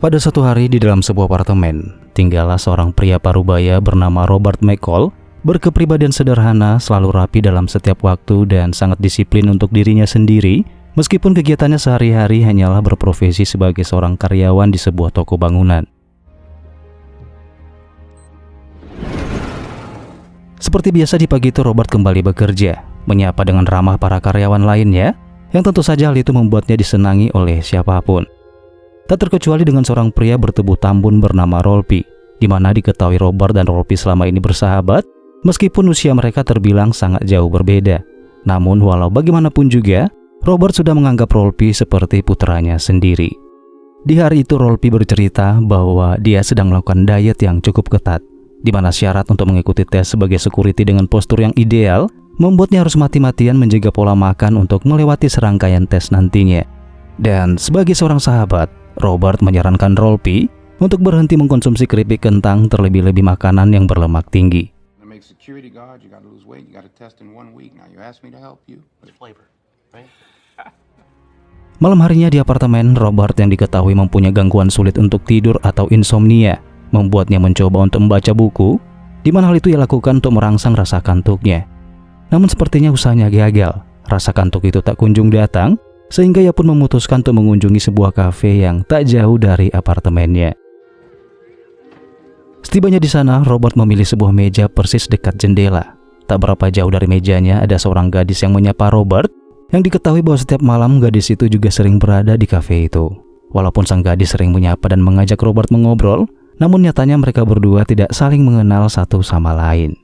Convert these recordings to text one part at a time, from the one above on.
Pada suatu hari di dalam sebuah apartemen, tinggallah seorang pria parubaya bernama Robert McCall, berkepribadian sederhana, selalu rapi dalam setiap waktu dan sangat disiplin untuk dirinya sendiri, meskipun kegiatannya sehari-hari hanyalah berprofesi sebagai seorang karyawan di sebuah toko bangunan. Seperti biasa di pagi itu Robert kembali bekerja, menyapa dengan ramah para karyawan lainnya, yang tentu saja hal itu membuatnya disenangi oleh siapapun. Tak terkecuali dengan seorang pria bertubuh tambun bernama Rolfi, di mana diketahui Robert dan Rolfi selama ini bersahabat, meskipun usia mereka terbilang sangat jauh berbeda. Namun walau bagaimanapun juga, Robert sudah menganggap Rolfi seperti putranya sendiri. Di hari itu Rolfi bercerita bahwa dia sedang melakukan diet yang cukup ketat, di mana syarat untuk mengikuti tes sebagai security dengan postur yang ideal membuatnya harus mati-matian menjaga pola makan untuk melewati serangkaian tes nantinya. Dan sebagai seorang sahabat, Robert menyarankan Rolfi untuk berhenti mengkonsumsi keripik kentang, terlebih-lebih makanan yang berlemak tinggi. Malam harinya di apartemen, Robert yang diketahui mempunyai gangguan sulit untuk tidur atau insomnia, membuatnya mencoba untuk membaca buku, di mana hal itu ia lakukan untuk merangsang rasa kantuknya. Namun sepertinya usahanya gagal, rasa kantuk itu tak kunjung datang, sehingga ia pun memutuskan untuk mengunjungi sebuah kafe yang tak jauh dari apartemennya. Setibanya di sana, Robert memilih sebuah meja persis dekat jendela. Tak berapa jauh dari mejanya ada seorang gadis yang menyapa Robert, yang diketahui bahwa setiap malam gadis itu juga sering berada di kafe itu. Walaupun sang gadis sering menyapa dan mengajak Robert mengobrol, namun nyatanya mereka berdua tidak saling mengenal satu sama lain.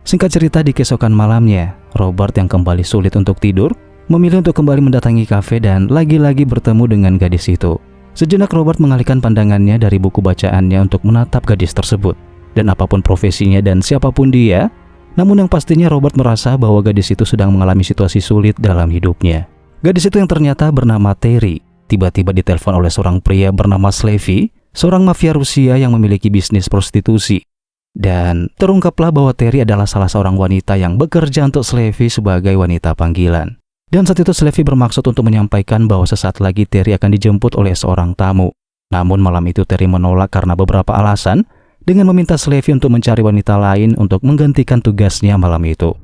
Singkat cerita, di keesokan malamnya, Robert yang kembali sulit untuk tidur, memilih untuk kembali mendatangi kafe dan lagi-lagi bertemu dengan gadis itu. Sejenak Robert mengalihkan pandangannya dari buku bacaannya untuk menatap gadis tersebut. Dan apapun profesinya dan siapapun dia, namun yang pastinya Robert merasa bahwa gadis itu sedang mengalami situasi sulit dalam hidupnya. Gadis itu yang ternyata bernama Terry, tiba-tiba ditelepon oleh seorang pria bernama Slavy, seorang mafia Rusia yang memiliki bisnis prostitusi. Dan terungkaplah bahwa Terry adalah salah seorang wanita yang bekerja untuk Slavy sebagai wanita panggilan. Dan saat itu Slavy bermaksud untuk menyampaikan bahwa sesaat lagi Terry akan dijemput oleh seorang tamu. Namun malam itu Terry menolak karena beberapa alasan, dengan meminta Slavy untuk mencari wanita lain untuk menggantikan tugasnya malam itu.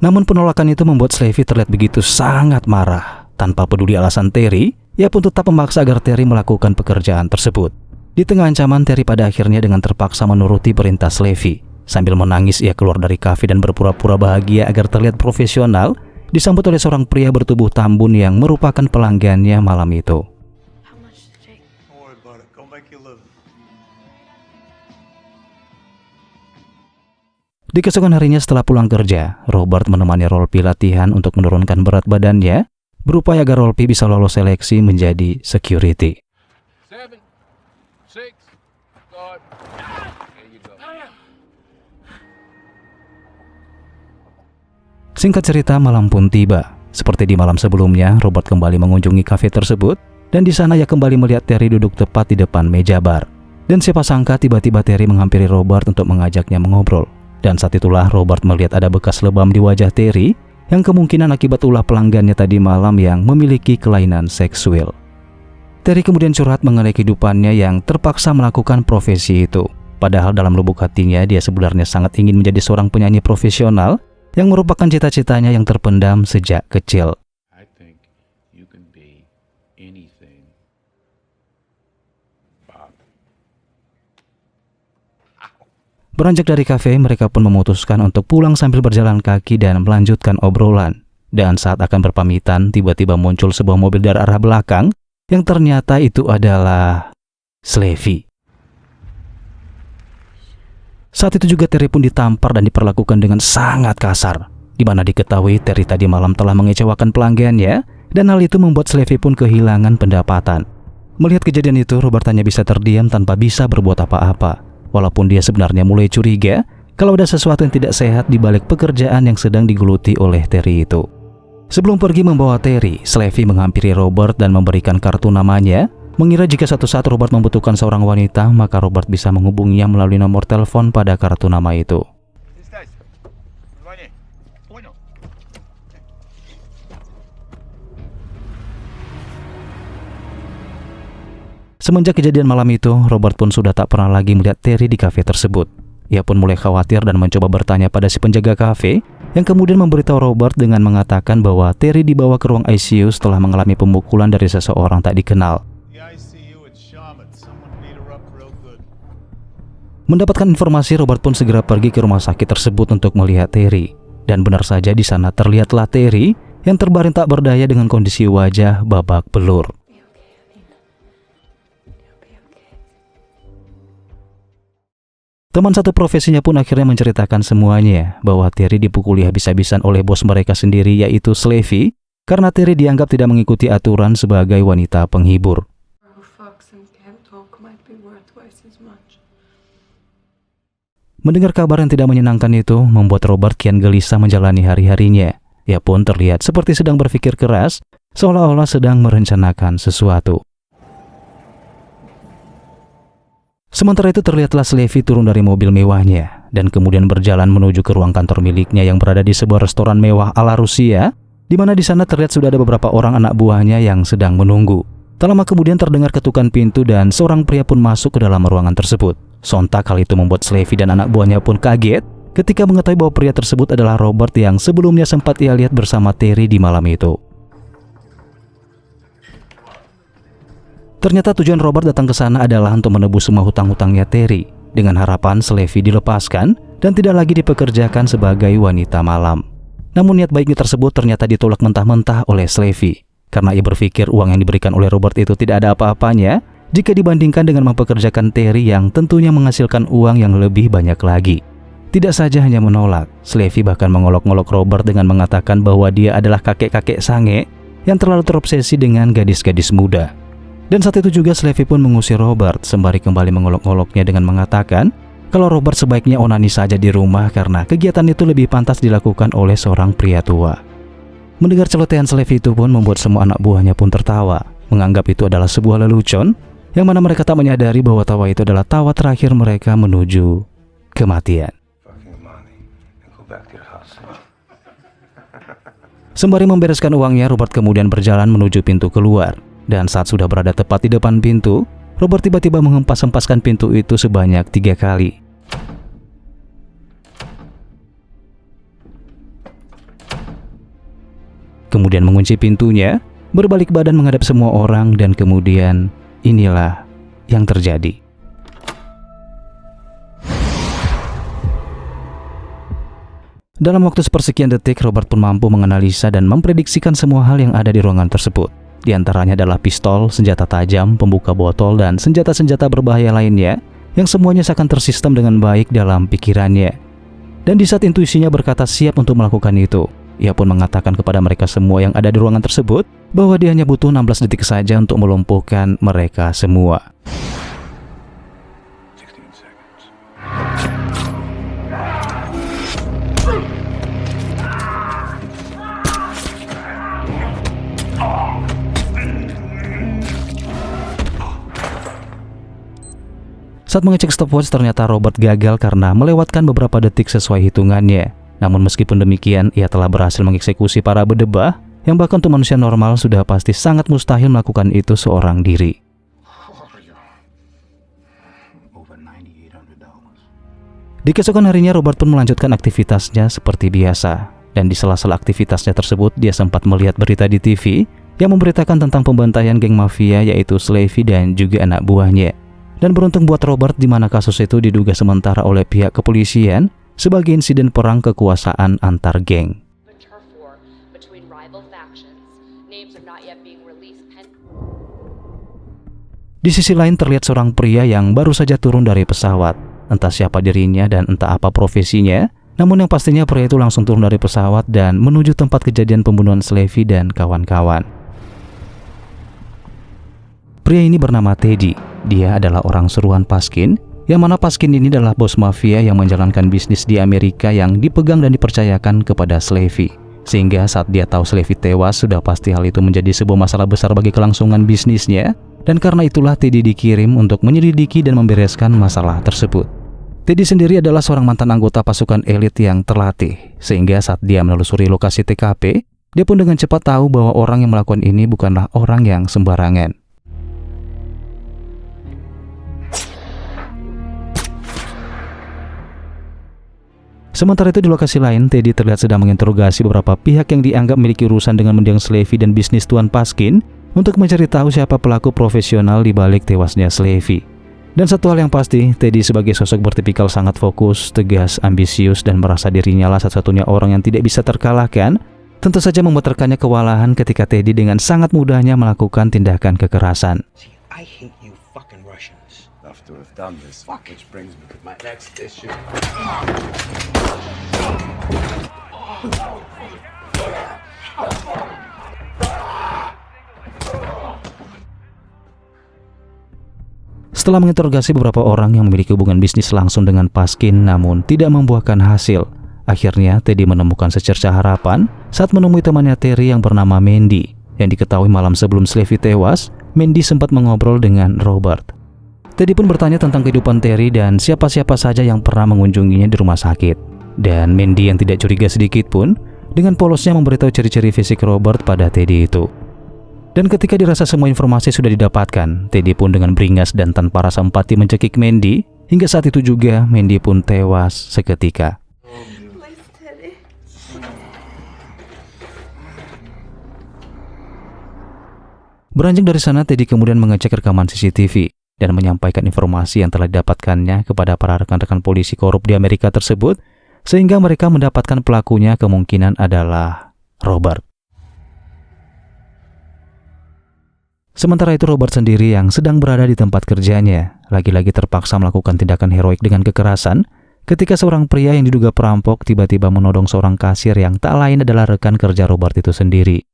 Namun penolakan itu membuat Slavy terlihat begitu sangat marah. Tanpa peduli alasan Terry, ia pun tetap memaksa agar Terry melakukan pekerjaan tersebut. Di tengah ancaman, Terry pada akhirnya dengan terpaksa menuruti perintah Slavy. Sambil menangis, ia keluar dari kafe dan berpura-pura bahagia agar terlihat profesional, disambut oleh seorang pria bertubuh tambun yang merupakan pelanggannya malam itu. Di keesokan harinya setelah pulang kerja, Robert menemani Rolfi latihan untuk menurunkan berat badannya, berupaya agar Rolfi bisa lolos seleksi menjadi security. Singkat cerita, malam pun tiba. Seperti di malam sebelumnya, Robert kembali mengunjungi kafe tersebut, dan di sana ia kembali melihat Terry duduk tepat di depan meja bar. Dan siapa sangka tiba-tiba Terry menghampiri Robert untuk mengajaknya mengobrol. Dan saat itulah Robert melihat ada bekas lebam di wajah Terry, yang kemungkinan akibat ulah pelanggannya tadi malam yang memiliki kelainan seksual. Terry kemudian curhat mengenai kehidupannya yang terpaksa melakukan profesi itu. Padahal dalam lubuk hatinya dia sebenarnya sangat ingin menjadi seorang penyanyi profesional, yang merupakan cita-citanya yang terpendam sejak kecil. Beranjak dari kafe, mereka pun memutuskan untuk pulang sambil berjalan kaki dan melanjutkan obrolan. Dan saat akan berpamitan, tiba-tiba muncul sebuah mobil dari arah belakang, yang ternyata itu adalah Slavy. Saat itu juga Terry pun ditampar dan diperlakukan dengan sangat kasar, di mana diketahui Terry tadi malam telah mengecewakan pelanggannya, dan hal itu membuat Slavy pun kehilangan pendapatan. Melihat kejadian itu, Robert hanya bisa terdiam tanpa bisa berbuat apa-apa, walaupun dia sebenarnya mulai curiga kalau ada sesuatu yang tidak sehat di balik pekerjaan yang sedang digeluti oleh Terry itu. Sebelum pergi membawa Terry, Slavy menghampiri Robert dan memberikan kartu namanya, mengira jika suatu saat Robert membutuhkan seorang wanita, maka Robert bisa menghubunginya melalui nomor telepon pada kartu nama itu. Semenjak kejadian malam itu, Robert pun sudah tak pernah lagi melihat Terry di kafe tersebut. Ia pun mulai khawatir dan mencoba bertanya pada si penjaga kafe, yang kemudian memberitahu Robert dengan mengatakan bahwa Terry dibawa ke ruang ICU setelah mengalami pemukulan dari seseorang tak dikenal. Mendapatkan informasi, Robert pun segera pergi ke rumah sakit tersebut untuk melihat Terry. Dan benar saja di sana terlihatlah Terry yang terbaring tak berdaya dengan kondisi wajah babak belur. Teman satu profesinya pun akhirnya menceritakan semuanya bahwa Terry dipukuli habis-habisan oleh bos mereka sendiri, yaitu Slavy, karena Terry dianggap tidak mengikuti aturan sebagai wanita penghibur. Mendengar kabar yang tidak menyenangkan itu membuat Robert kian gelisah menjalani hari-harinya. Ia pun terlihat seperti sedang berpikir keras, seolah-olah sedang merencanakan sesuatu. Sementara itu terlihatlah Slavy turun dari mobil mewahnya dan kemudian berjalan menuju ke ruang kantor miliknya yang berada di sebuah restoran mewah ala Rusia, di mana di sana terlihat sudah ada beberapa orang anak buahnya yang sedang menunggu. Tak lama kemudian terdengar ketukan pintu dan seorang pria pun masuk ke dalam ruangan tersebut. Sontak hal itu membuat Slavy dan anak buahnya pun kaget ketika mengetahui bahwa pria tersebut adalah Robert yang sebelumnya sempat ia lihat bersama Terry di malam itu. Ternyata tujuan Robert datang ke sana adalah untuk menebus semua hutang-hutangnya Terry, dengan harapan Slavy dilepaskan dan tidak lagi dipekerjakan sebagai wanita malam. Namun niat baiknya tersebut ternyata ditolak mentah-mentah oleh Slavy, karena ia berpikir uang yang diberikan oleh Robert itu tidak ada apa-apanya jika dibandingkan dengan mempekerjakan Terry yang tentunya menghasilkan uang yang lebih banyak lagi. Tidak saja hanya menolak, Slavy bahkan mengolok-ngolok Robert dengan mengatakan bahwa dia adalah kakek-kakek sange yang terlalu terobsesi dengan gadis-gadis muda. Dan saat itu juga Slavy pun mengusir Robert sembari kembali mengolok-ngoloknya dengan mengatakan kalau Robert sebaiknya onani saja di rumah karena kegiatan itu lebih pantas dilakukan oleh seorang pria tua. Mendengar celotehan Slavy itu pun membuat semua anak buahnya pun tertawa, menganggap itu adalah sebuah lelucon, yang mana mereka tak menyadari bahwa tawa itu adalah tawa terakhir mereka menuju kematian. Sembari membereskan uangnya, Robert kemudian berjalan menuju pintu keluar. Dan saat sudah berada tepat di depan pintu, Robert tiba-tiba menghempas-hempaskan pintu itu sebanyak 3 kali. Kemudian mengunci pintunya, berbalik badan menghadap semua orang, dan kemudian inilah yang terjadi. Dalam waktu sepersekian detik, Robert pun mampu menganalisa dan memprediksikan semua hal yang ada di ruangan tersebut. Di antaranya adalah pistol, senjata tajam, pembuka botol, dan senjata-senjata berbahaya lainnya yang semuanya seakan tersistem dengan baik dalam pikirannya. Dan di saat intuisinya berkata siap untuk melakukan itu, ia pun mengatakan kepada mereka semua yang ada di ruangan tersebut bahwa dia hanya butuh 16 detik saja untuk melumpuhkan mereka semua. Saat mengecek stopwatch, ternyata Robert gagal karena melewatkan beberapa detik sesuai hitungannya. Namun meskipun demikian, ia telah berhasil mengeksekusi para bedebah yang bahkan untuk manusia normal sudah pasti sangat mustahil melakukan itu seorang diri. Di keesokan harinya, Robert pun melanjutkan aktivitasnya seperti biasa. Dan di sela-sela aktivitasnya tersebut, dia sempat melihat berita di TV yang memberitakan tentang pembantaian geng mafia, yaitu Slavy dan juga anak buahnya. Dan beruntung buat Robert di mana kasus itu diduga sementara oleh pihak kepolisian sebagai insiden perang kekuasaan antar geng. Di sisi lain terlihat seorang pria yang baru saja turun dari pesawat. Entah siapa dirinya dan entah apa profesinya, namun yang pastinya pria itu langsung turun dari pesawat dan menuju tempat kejadian pembunuhan Slavy dan kawan-kawan. Pria ini bernama Teddy. Dia adalah orang seruan Paskin, yang mana Paskin ini adalah bos mafia yang menjalankan bisnis di Amerika yang dipegang dan dipercayakan kepada Slavy. Sehingga saat dia tahu Slavy tewas, sudah pasti hal itu menjadi sebuah masalah besar bagi kelangsungan bisnisnya. Dan karena itulah Teddy dikirim untuk menyelidiki dan membereskan masalah tersebut. Teddy sendiri adalah seorang mantan anggota pasukan elit yang terlatih. Sehingga saat dia menelusuri lokasi TKP, dia pun dengan cepat tahu bahwa orang yang melakukan ini bukanlah orang yang sembarangan. Sementara itu di lokasi lain, Teddy terlihat sedang menginterogasi beberapa pihak yang dianggap memiliki urusan dengan mendiang Slevy dan bisnis Tuan Paskin untuk mencari tahu siapa pelaku profesional di balik tewasnya Slevy. Dan satu hal yang pasti, Teddy sebagai sosok bertipikal sangat fokus, tegas, ambisius, dan merasa dirinya lah satu-satunya orang yang tidak bisa terkalahkan, tentu saja membuat rekannya kewalahan ketika Teddy dengan sangat mudahnya melakukan tindakan kekerasan. I hate you fucking Russians. Enough to have done this, which brings me to my next issue. Setelah menginterogasi beberapa orang yang memiliki hubungan bisnis langsung dengan Paskin namun tidak membuahkan hasil, akhirnya Teddy menemukan secerca harapan saat menemui temannya Terry yang bernama Mandy. Yang diketahui malam sebelum Slevy tewas, Mandy sempat mengobrol dengan Robert. Teddy pun bertanya tentang kehidupan Terry dan siapa-siapa saja yang pernah mengunjunginya di rumah sakit. Dan Mandy yang tidak curiga sedikit pun, dengan polosnya memberitahu ciri-ciri fisik Robert pada Teddy itu. Dan ketika dirasa semua informasi sudah didapatkan, Teddy pun dengan beringas dan tanpa rasa empati mencekik Mandy, hingga saat itu juga Mandy pun tewas seketika. Beranjak dari sana, Teddy kemudian mengecek rekaman CCTV dan menyampaikan informasi yang telah didapatkannya kepada para rekan-rekan polisi korup di Amerika tersebut, sehingga mereka mendapatkan pelakunya kemungkinan adalah Robert. Sementara itu Robert sendiri yang sedang berada di tempat kerjanya, lagi-lagi terpaksa melakukan tindakan heroik dengan kekerasan ketika seorang pria yang diduga perampok tiba-tiba menodong seorang kasir yang tak lain adalah rekan kerja Robert itu sendiri.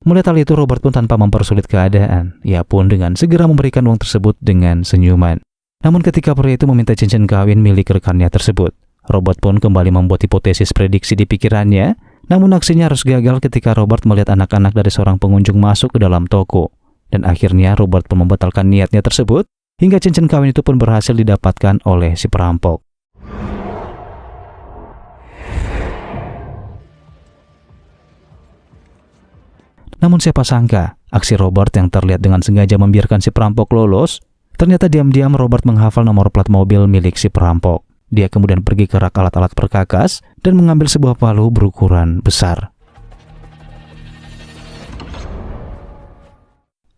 Melihat hal itu, Robert pun tanpa mempersulit keadaan, ia pun dengan segera memberikan uang tersebut dengan senyuman. Namun ketika pria itu meminta cincin kawin milik rekannya tersebut, Robert pun kembali membuat hipotesis prediksi di pikirannya, namun aksinya harus gagal ketika Robert melihat anak-anak dari seorang pengunjung masuk ke dalam toko. Dan akhirnya Robert pun membatalkan niatnya tersebut, hingga cincin kawin itu pun berhasil didapatkan oleh si perampok. Namun siapa sangka, aksi Robert yang terlihat dengan sengaja membiarkan si perampok lolos, ternyata diam-diam Robert menghafal nomor plat mobil milik si perampok. Dia kemudian pergi ke rak alat-alat perkakas dan mengambil sebuah palu berukuran besar.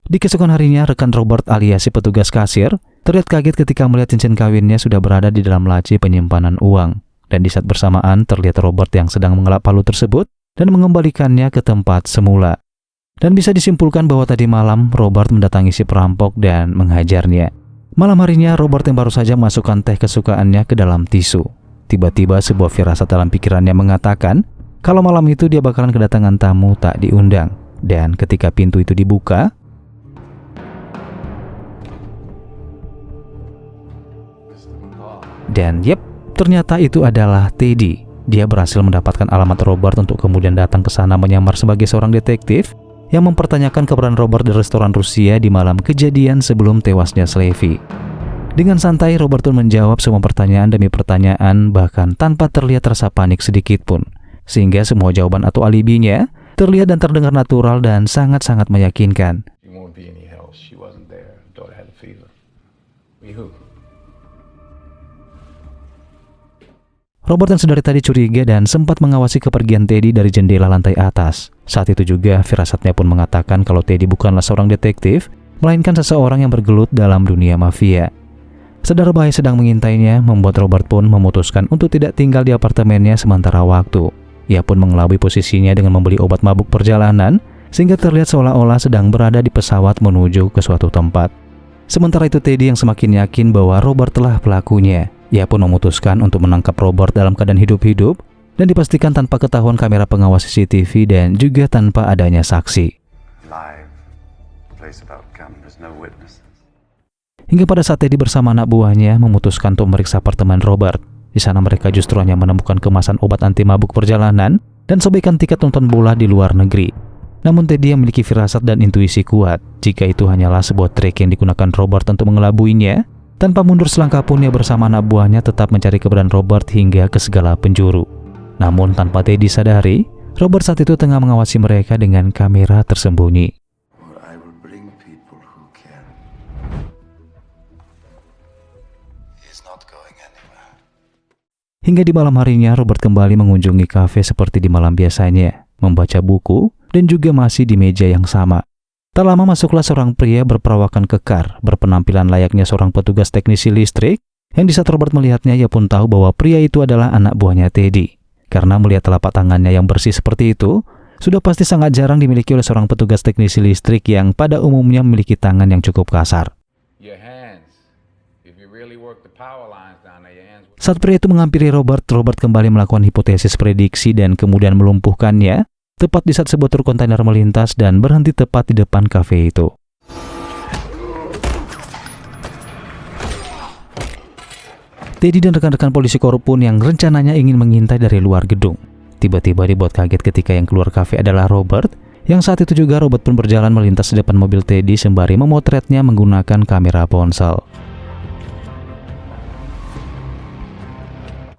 Di keesokan harinya, rekan Robert alias si petugas kasir terlihat kaget ketika melihat cincin kawinnya sudah berada di dalam laci penyimpanan uang. Dan di saat bersamaan terlihat Robert yang sedang mengelap palu tersebut dan mengembalikannya ke tempat semula. Dan bisa disimpulkan bahwa tadi malam Robert mendatangi si perampok dan menghajarnya. Malam harinya Robert yang baru saja masukkan teh kesukaannya ke dalam tisu. Tiba-tiba sebuah firasat dalam pikirannya mengatakan kalau malam itu dia bakalan kedatangan tamu tak diundang. Dan ketika pintu itu dibuka, dan ternyata itu adalah Teddy. Dia berhasil mendapatkan alamat Robert untuk kemudian datang ke sana menyamar sebagai seorang detektif yang mempertanyakan keberadaan Robert di restoran Rusia di malam kejadian sebelum tewasnya Slevy. Dengan santai, Robert pun menjawab semua pertanyaan demi pertanyaan, bahkan tanpa terlihat rasa panik sedikit pun. Sehingga semua jawaban atau alibinya terlihat dan terdengar natural dan sangat-sangat meyakinkan. Robert yang sedari tadi curiga dan sempat mengawasi kepergian Teddy dari jendela lantai atas. Saat itu juga firasatnya pun mengatakan kalau Teddy bukanlah seorang detektif, melainkan seseorang yang bergelut dalam dunia mafia. Sadar bahaya sedang mengintainya, membuat Robert pun memutuskan untuk tidak tinggal di apartemennya sementara waktu. Ia pun mengelabui posisinya dengan membeli obat mabuk perjalanan, sehingga terlihat seolah-olah sedang berada di pesawat menuju ke suatu tempat. Sementara itu Teddy yang semakin yakin bahwa Robert telah pelakunya. Ia pun memutuskan untuk menangkap Robert dalam keadaan hidup-hidup dan dipastikan tanpa ketahuan kamera pengawas CCTV dan juga tanpa adanya saksi. Hingga pada saat Teddy bersama anak buahnya memutuskan untuk meriksa apartemen Robert. Di sana mereka justru hanya menemukan kemasan obat anti mabuk perjalanan dan sobekan tiket nonton bola di luar negeri. Namun Teddy yang memiliki firasat dan intuisi kuat jika itu hanyalah sebuah trik yang digunakan Robert untuk mengelabuinya. Tanpa mundur selangkah pun ia bersama anak buahnya tetap mencari keberadaan Robert hingga ke segala penjuru. Namun tanpa Teddy sadari, Robert saat itu tengah mengawasi mereka dengan kamera tersembunyi. Hingga di malam harinya, Robert kembali mengunjungi kafe seperti di malam biasanya, membaca buku, dan juga masih di meja yang sama. Tak lama masuklah seorang pria berperawakan kekar, berpenampilan layaknya seorang petugas teknisi listrik, yang di saat Robert melihatnya, ia pun tahu bahwa pria itu adalah anak buahnya Teddy. Karena melihat telapak tangannya yang bersih seperti itu, sudah pasti sangat jarang dimiliki oleh seorang petugas teknisi listrik yang pada umumnya memiliki tangan yang cukup kasar. Saat pria itu menghampiri Robert kembali melakukan hipotesis prediksi dan kemudian melumpuhkannya, tepat di saat sebuah truk kontainer melintas dan berhenti tepat di depan kafe itu. Teddy dan rekan-rekan polisi korup pun yang rencananya ingin mengintai dari luar gedung, tiba-tiba dibuat kaget ketika yang keluar kafe adalah Robert, yang saat itu juga Robert pun berjalan melintas di depan mobil Teddy sembari memotretnya menggunakan kamera ponsel.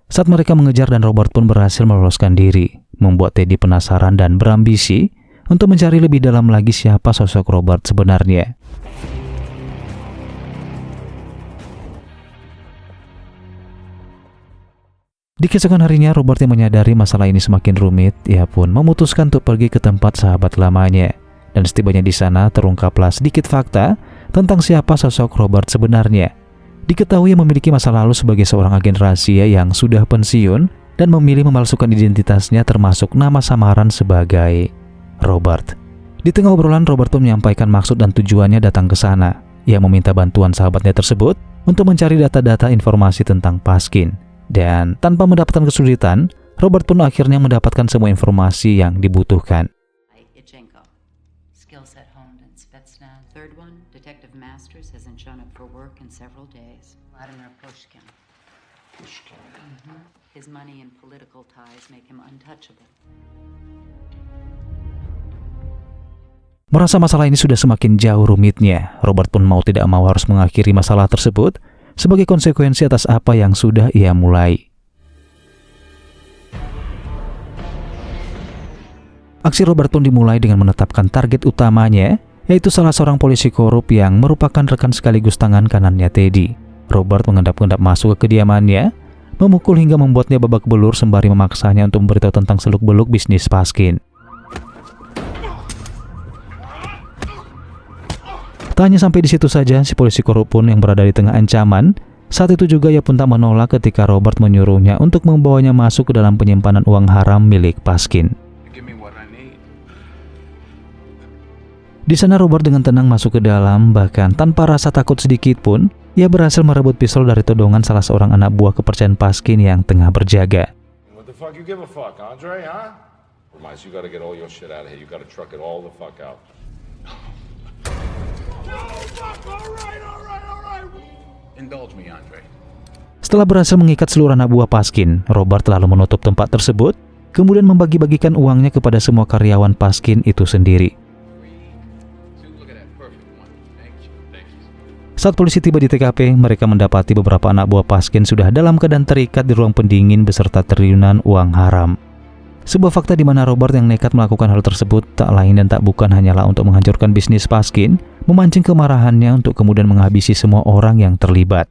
Saat mereka mengejar dan Robert pun berhasil meloloskan diri, membuat Teddy penasaran dan berambisi untuk mencari lebih dalam lagi siapa sosok Robert sebenarnya. Di keesokan harinya, Robert yang menyadari masalah ini semakin rumit, ia pun memutuskan untuk pergi ke tempat sahabat lamanya. Dan setibanya di sana, terungkaplah sedikit fakta tentang siapa sosok Robert sebenarnya. Diketahui memiliki masa lalu sebagai seorang agen rahasia yang sudah pensiun dan memilih memalsukan identitasnya termasuk nama samaran sebagai Robert. Di tengah obrolan, Robert pun menyampaikan maksud dan tujuannya datang ke sana. Ia meminta bantuan sahabatnya tersebut untuk mencari data-data informasi tentang Paskin. Dan tanpa mendapatkan kesulitan, Robert pun akhirnya mendapatkan semua informasi yang dibutuhkan. Merasa masalah ini sudah semakin jauh rumitnya, Robert pun mau tidak mau harus mengakhiri masalah tersebut sebagai konsekuensi atas apa yang sudah ia mulai. Aksi Robert pun dimulai dengan menetapkan target utamanya, yaitu salah seorang polisi korup yang merupakan rekan sekaligus tangan kanannya Teddy. Robert mengendap-endap masuk ke kediamannya, memukul hingga membuatnya babak belur sembari memaksanya untuk memberitahu tentang seluk-beluk bisnis Paskin. Tak hanya sampai di situ saja, si polisi korup pun yang berada di tengah ancaman, saat itu juga ia pun tak menolak ketika Robert menyuruhnya untuk membawanya masuk ke dalam penyimpanan uang haram milik Paskin. Di sana Robert dengan tenang masuk ke dalam, bahkan tanpa rasa takut sedikit pun, ia berhasil merebut pistol dari todongan salah seorang anak buah kepercayaan Paskin yang tengah berjaga. What the fuck you give a fuck, Andre, huh? Reminds you gotta get all your shit out of here. You gotta truck it all the fuck out. Indulge me, Andre. Setelah berhasil mengikat seluruh anak buah Paskin, Robert lalu menutup tempat tersebut, kemudian membagi-bagikan uangnya kepada semua karyawan Paskin itu sendiri. Saat polisi tiba di TKP, mereka mendapati beberapa anak buah Paskin sudah dalam keadaan terikat di ruang pendingin beserta triliunan uang haram. Sebuah fakta di mana Robert yang nekat melakukan hal tersebut tak lain dan tak bukan hanyalah untuk menghancurkan bisnis Paskin, memancing kemarahannya untuk kemudian menghabisi semua orang yang terlibat.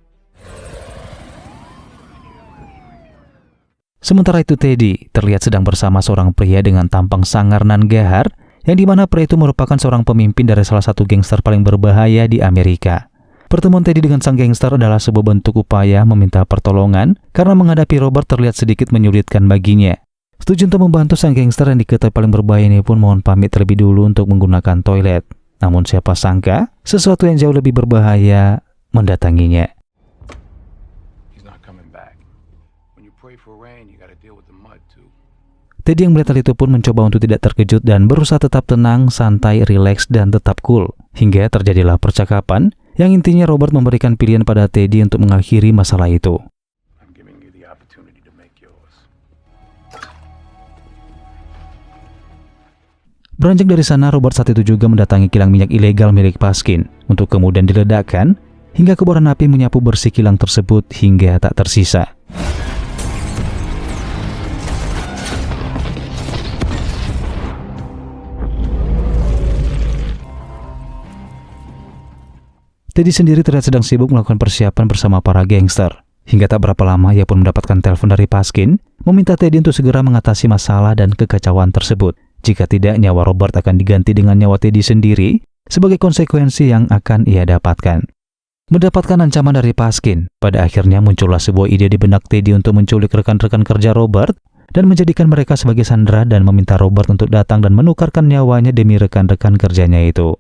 Sementara itu Teddy terlihat sedang bersama seorang pria dengan tampang sangar nan gahar, yang dimana pria itu merupakan seorang pemimpin dari salah satu gangster paling berbahaya di Amerika. Pertemuan Teddy dengan sang gangster adalah sebuah bentuk upaya meminta pertolongan karena menghadapi Robert terlihat sedikit menyulitkan baginya. Setuju untuk membantu sang gangster yang diketahui paling berbahaya ini pun mohon pamit terlebih dulu untuk menggunakan toilet. Namun siapa sangka, sesuatu yang jauh lebih berbahaya mendatanginya. Teddy yang melihat hal itu pun mencoba untuk tidak terkejut dan berusaha tetap tenang, santai, rileks, dan tetap cool. Hingga terjadilah percakapan yang intinya Robert memberikan pilihan pada Teddy untuk mengakhiri masalah itu. Beranjak dari sana, Robert saat itu juga mendatangi kilang minyak ilegal milik Paskin untuk kemudian diledakkan hingga kobaran api menyapu bersih kilang tersebut hingga tak tersisa. Teddy sendiri terlihat sedang sibuk melakukan persiapan bersama para gangster. Hingga tak berapa lama ia pun mendapatkan telepon dari Paskin, meminta Teddy untuk segera mengatasi masalah dan kekacauan tersebut. Jika tidak, nyawa Robert akan diganti dengan nyawa Teddy sendiri sebagai konsekuensi yang akan ia dapatkan. Mendapatkan ancaman dari Paskin, pada akhirnya muncullah sebuah ide di benak Teddy untuk menculik rekan-rekan kerja Robert dan menjadikan mereka sebagai sandera dan meminta Robert untuk datang dan menukarkan nyawanya demi rekan-rekan kerjanya itu.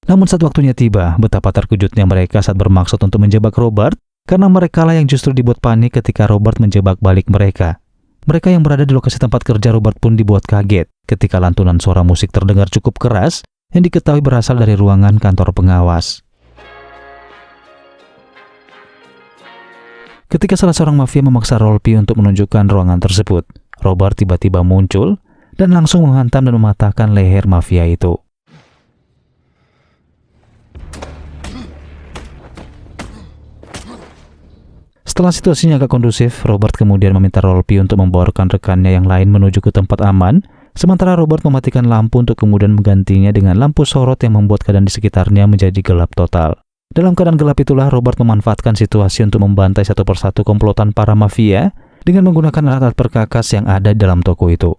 Namun saat waktunya tiba, betapa terkejutnya mereka saat bermaksud untuk menjebak Robert, karena merekalah yang justru dibuat panik ketika Robert menjebak balik mereka. Mereka yang berada di lokasi tempat kerja Robert pun dibuat kaget ketika lantunan suara musik terdengar cukup keras yang diketahui berasal dari ruangan kantor pengawas. Ketika salah seorang mafia memaksa Rolfi untuk menunjukkan ruangan tersebut, Robert tiba-tiba muncul dan langsung menghantam dan mematahkan leher mafia itu. Setelah situasinya agak kondusif, Robert kemudian meminta Rolfi untuk membawa rekan-rekannya yang lain menuju ke tempat aman, sementara Robert mematikan lampu untuk kemudian menggantinya dengan lampu sorot yang membuat keadaan di sekitarnya menjadi gelap total. Dalam keadaan gelap itulah Robert memanfaatkan situasi untuk membantai satu persatu komplotan para mafia dengan menggunakan alat-alat perkakas yang ada di dalam toko itu.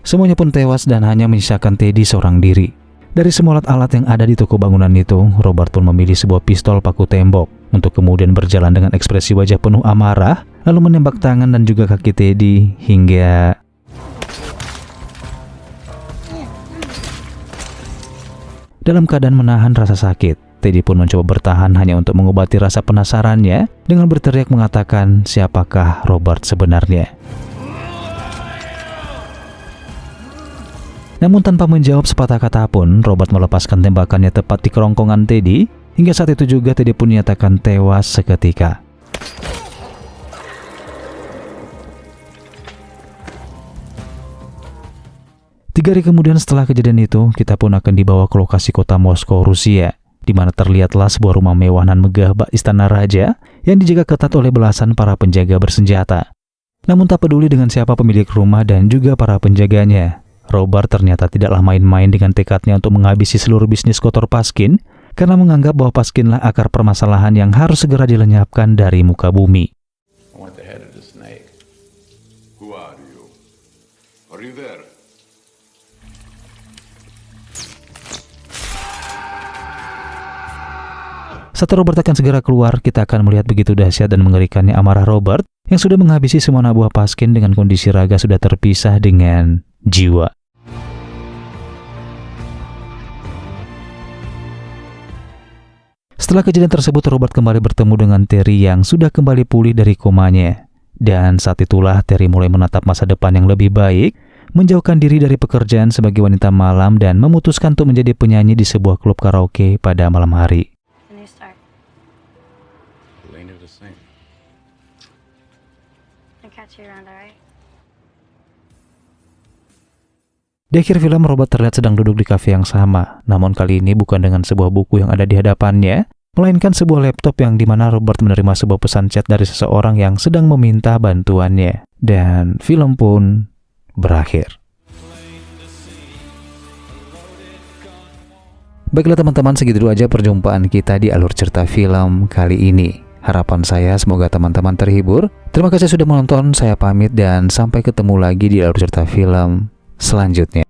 Semuanya pun tewas dan hanya menyisakan Teddy seorang diri. Dari semua alat-alat yang ada di toko bangunan itu, Robert pun memilih sebuah pistol paku tembok untuk kemudian berjalan dengan ekspresi wajah penuh amarah, lalu menembak tangan dan juga kaki Teddy hingga dalam keadaan menahan rasa sakit. Teddy pun mencoba bertahan hanya untuk mengobati rasa penasarannya dengan berteriak mengatakan siapakah Robert sebenarnya. Namun tanpa menjawab sepatah kata pun, Robert melepaskan tembakannya tepat di kerongkongan Teddy, hingga saat itu juga Teddy pun dinyatakan tewas seketika. Tiga hari kemudian setelah kejadian itu, kita pun akan dibawa ke lokasi kota Moskow, Rusia, di mana terlihatlah sebuah rumah mewah nan megah bak istana raja yang dijaga ketat oleh belasan para penjaga bersenjata. Namun tak peduli dengan siapa pemilik rumah dan juga para penjaganya, Robert ternyata tidaklah main-main dengan tekadnya untuk menghabisi seluruh bisnis kotor Paskin karena menganggap bahwa Paskinlah akar permasalahan yang harus segera dilenyapkan dari muka bumi. Saat Robert akan segera keluar, kita akan melihat begitu dahsyat dan mengerikannya amarah Robert yang sudah menghabisi semua anak buah Paskin dengan kondisi raga sudah terpisah dengan jiwa. Setelah kejadian tersebut, Robert kembali bertemu dengan Terry yang sudah kembali pulih dari komanya. Dan saat itulah Terry mulai menatap masa depan yang lebih baik, menjauhkan diri dari pekerjaan sebagai wanita malam dan memutuskan untuk menjadi penyanyi di sebuah klub karaoke pada malam hari. Di akhir film, Robert terlihat sedang duduk di kafe yang sama, namun kali ini bukan dengan sebuah buku yang ada di hadapannya, melainkan sebuah laptop yang dimana Robert menerima sebuah pesan chat dari seseorang yang sedang meminta bantuannya. Dan film pun berakhir. Baiklah teman-teman, segitu dulu aja perjumpaan kita di alur cerita film kali ini. Harapan saya semoga teman-teman terhibur. Terima kasih sudah menonton, saya pamit dan sampai ketemu lagi di alur cerita film selanjutnya.